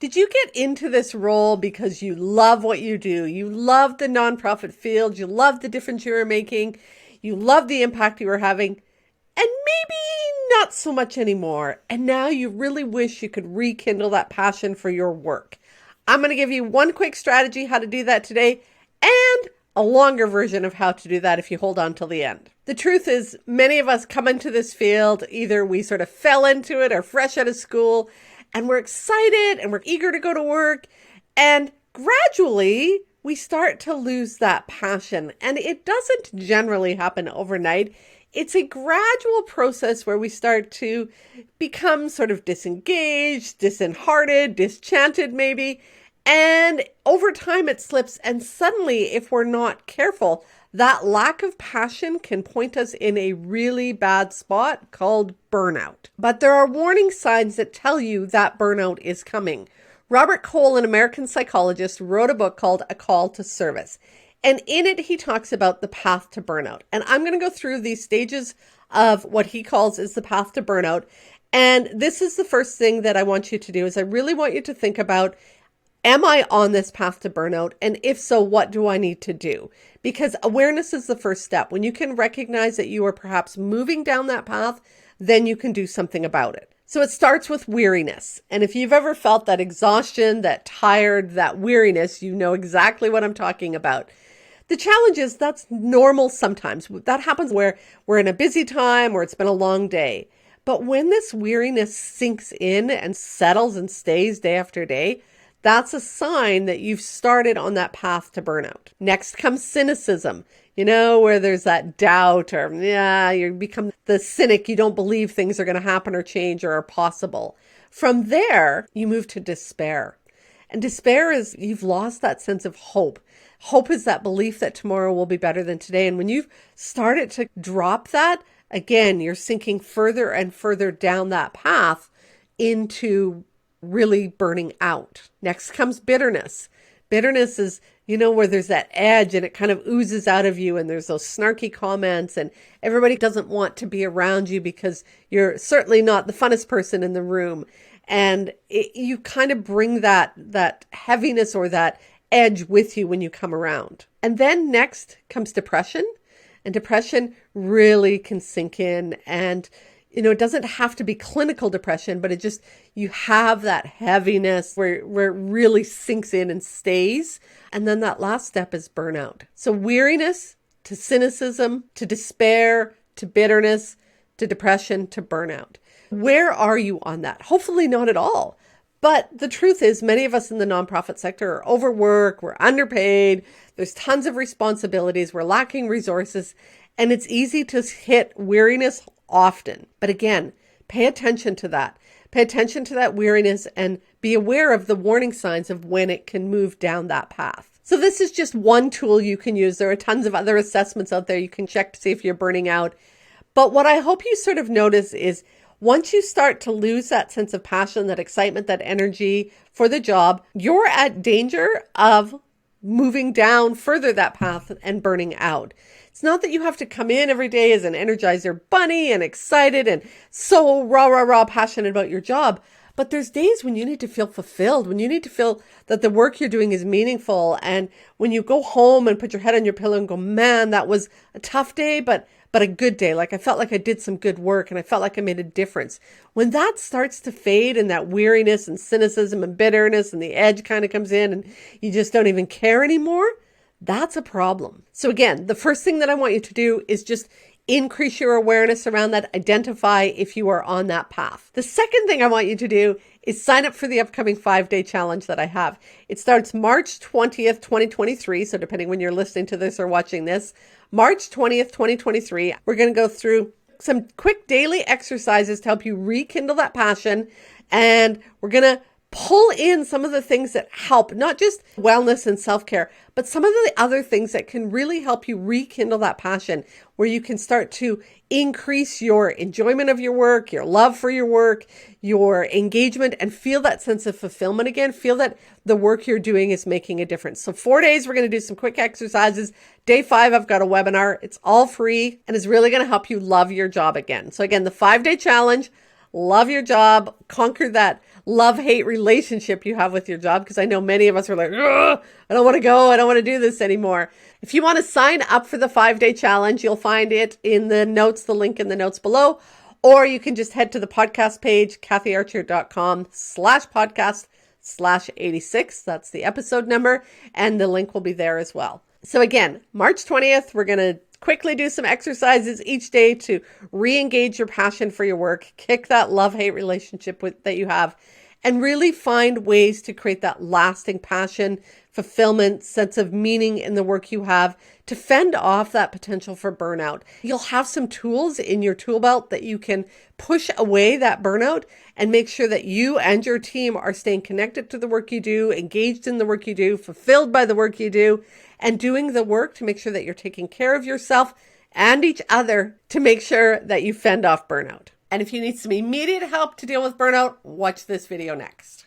Did you get into this role because you love what you do? You love the nonprofit field. You love the difference you were making. You love the impact you were having. And maybe not so much anymore. And now you really wish you could rekindle that passion for your work. I'm going to give you one quick strategy how to do that today and a longer version of how to do that if you hold on till the end. The truth is, many of us come into this field, either we sort of fell into it or fresh out of school, and we're excited and we're eager to go to work. And gradually, we start to lose that passion. And it doesn't generally happen overnight. It's a gradual process where we start to become sort of disengaged, disheartened, disenchanted maybe. And over time it slips. And suddenly, if we're not careful, that lack of passion can point us in a really bad spot called burnout. But there are warning signs that tell you that burnout is coming. Robert Cole, an American psychologist, wrote a book called A Call to Service. And in it, he talks about the path to burnout. And I'm going to go through these stages of what he calls is the path to burnout. And this is the first thing that I want you to do is I really want you to think about, am I on this path to burnout? And if so, what do I need to do? Because awareness is the first step. When you can recognize that you are perhaps moving down that path, then you can do something about it. So it starts with weariness. And if you've ever felt that exhaustion, that tired, that weariness, you know exactly what I'm talking about. The challenge is that's normal sometimes. That happens where we're in a busy time or it's been a long day. But when this weariness sinks in and settles and stays day after day, that's a sign that you've started on that path to burnout. Next comes cynicism, where there's that doubt or, you become the cynic. You don't believe things are going to happen or change or are possible. From there, you move to despair. And despair is you've lost that sense of hope. Hope is that belief that tomorrow will be better than today. And when you've started to drop that, again, you're sinking further and further down that path into really burning out. Next comes bitterness. Bitterness is, where there's that edge and it kind of oozes out of you and there's those snarky comments and everybody doesn't want to be around you because you're certainly not the funnest person in the room. And you kind of bring that heaviness or that edge with you when you come around. And then next comes depression. And depression really can sink in and it doesn't have to be clinical depression, but you have that heaviness where it really sinks in and stays. And then that last step is burnout. So weariness to cynicism, to despair, to bitterness, to depression, to burnout. Where are you on that? Hopefully not at all. But the truth is many of us in the nonprofit sector are overworked, we're underpaid, there's tons of responsibilities, we're lacking resources, and it's easy to hit weariness often. But again, pay attention to that. Pay attention to that weariness and be aware of the warning signs of when it can move down that path. So this is just one tool you can use. There are tons of other assessments out there you can check to see if you're burning out. But what I hope you sort of notice is once you start to lose that sense of passion, that excitement, that energy for the job, you're at danger of moving down further that path and burning out. It's not that you have to come in every day as an Energizer bunny and excited and so rah, passionate about your job. But there's days when you need to feel fulfilled, when you need to feel that the work you're doing is meaningful. And when you go home and put your head on your pillow and go, man, that was a tough day, but a good day. Like I felt like I did some good work and I felt like I made a difference. When that starts to fade and that weariness and cynicism and bitterness and the edge kind of comes in and you just don't even care anymore, that's a problem. So again, the first thing that I want you to do is just increase your awareness around that, identify if you are on that path. The second thing I want you to do is sign up for the upcoming 5-day challenge that I have. It starts March 20th, 2023. So depending when you're listening to this or watching this, March 20th, 2023, we're going to go through some quick daily exercises to help you rekindle that passion. And we're going to pull in some of the things that help, not just wellness and self-care, but some of the other things that can really help you rekindle that passion, where you can start to increase your enjoyment of your work, your love for your work, your engagement, and feel that sense of fulfillment again. Feel that the work you're doing is making a difference. So 4 days, we're going to do some quick exercises. Day 5, I've got a webinar. It's all free and is really going to help you love your job again. So again, the 5-day challenge. love your job, conquer that love-hate relationship you have with your job, because I know many of us are like, I don't want to go, I don't want to do this anymore. If you want to sign up for the 5-day challenge, you'll find it in the notes, the link in the notes below, or you can just head to the podcast page, kathyarcher.com/podcast/86. That's the episode number, and the link will be there as well. So again, March 20th, we're going to quickly do some exercises each day to re-engage your passion for your work, kick that love-hate relationship that you have, and really find ways to create that lasting passion, fulfillment, sense of meaning in the work you have to fend off that potential for burnout. You'll have some tools in your tool belt that you can push away that burnout and make sure that you and your team are staying connected to the work you do, engaged in the work you do, fulfilled by the work you do, and doing the work to make sure that you're taking care of yourself and each other to make sure that you fend off burnout. And if you need some immediate help to deal with burnout, watch this video next.